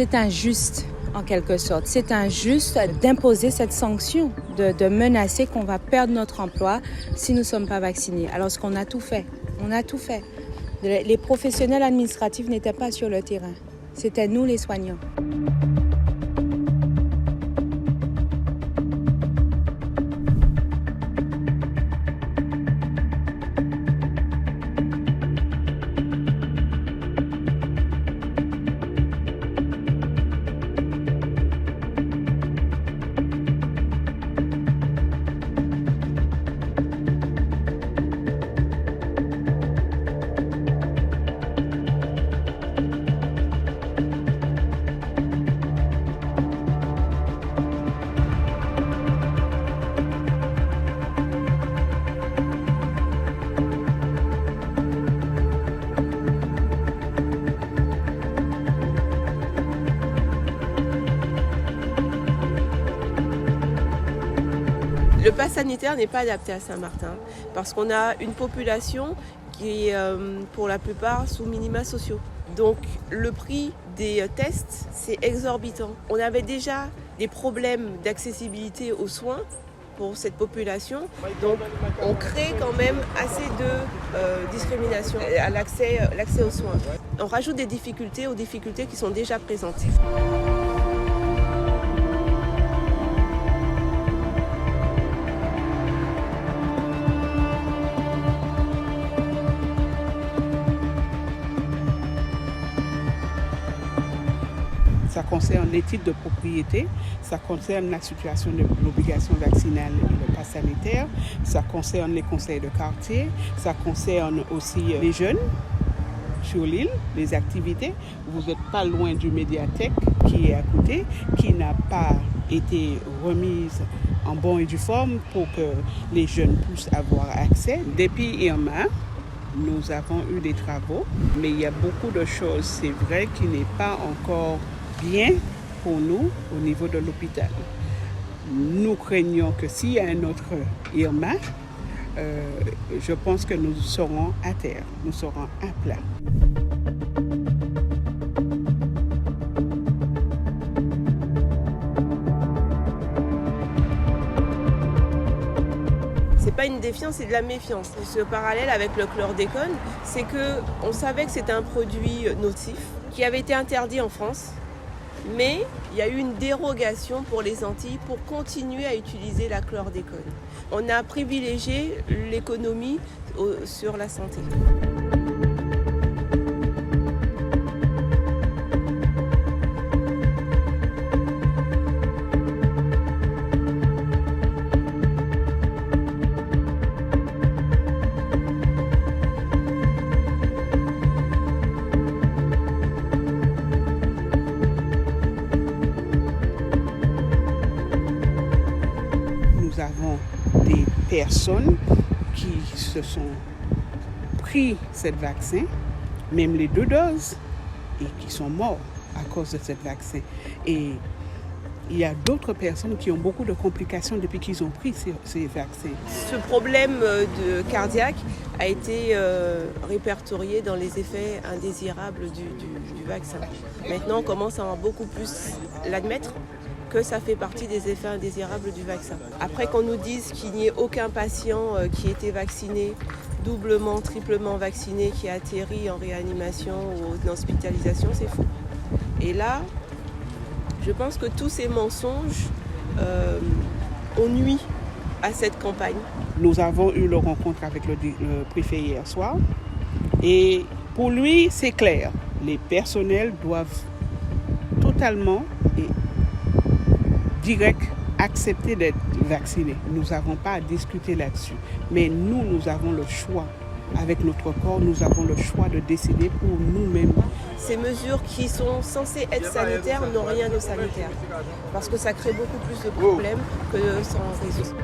c'est injuste en quelque sorte. C'est injuste d'imposer cette sanction, de menacer qu'on va perdre notre emploi si nous ne sommes pas vaccinés. Alors qu'on a tout fait. On a tout fait. Les professionnels administratifs n'étaient pas sur le terrain. C'était nous les soignants. Le pass sanitaire n'est pas adapté à Saint-Martin parce qu'on a une population qui est pour la plupart sous minima sociaux. Donc le prix des tests, c'est exorbitant. On avait déjà des problèmes d'accessibilité aux soins pour cette population. Donc on crée quand même assez de discrimination à l'accès aux soins. On rajoute des difficultés aux difficultés qui sont déjà présentes. Ça concerne les titres de propriété, ça concerne la situation de l'obligation vaccinale et le pass sanitaire, ça concerne les conseils de quartier, ça concerne aussi les jeunes sur l'île, les activités. Vous n'êtes pas loin du médiathèque qui est à côté, qui n'a pas été remise en bon et due forme pour que les jeunes puissent avoir accès. Depuis Irma, nous avons eu des travaux, mais il y a beaucoup de choses, c'est vrai, qui n'est pas encore bien pour nous au niveau de l'hôpital. Nous craignons que s'il y a un autre Irma, je pense que nous serons à terre, nous serons à plat. C'est pas une défiance, c'est de la méfiance. Ce parallèle avec le chlordécone, c'est qu'on savait que c'était un produit nocif qui avait été interdit en France. Mais il y a eu une dérogation pour les Antilles pour continuer à utiliser la chlordécone. On a privilégié l'économie sur la santé. Nous avons des personnes qui se sont pris ce vaccin, même les 2 doses, et qui sont morts à cause de ce vaccin. Et il y a d'autres personnes qui ont beaucoup de complications depuis qu'ils ont pris ces vaccins. Ce problème cardiaque a été répertorié dans les effets indésirables du vaccin. Maintenant, on commence à beaucoup plus l'admettre que ça fait partie des effets indésirables du vaccin. Après qu'on nous dise qu'il n'y ait aucun patient qui ait été vacciné, doublement, triplement vacciné, qui a atterri en réanimation ou en hospitalisation, c'est faux. Et là, je pense que tous ces mensonges ont nui à cette campagne. Nous avons eu la rencontre avec le préfet hier soir et pour lui, c'est clair. Les personnels doivent totalement et direct accepter d'être vaccinés. Nous n'avons pas à discuter là-dessus. Mais nous avons le choix. Avec notre corps, nous avons le choix de décider pour nous-mêmes. Ces mesures qui sont censées être sanitaires n'ont rien de sanitaire. Parce que ça crée beaucoup plus de problèmes que sans résoudre.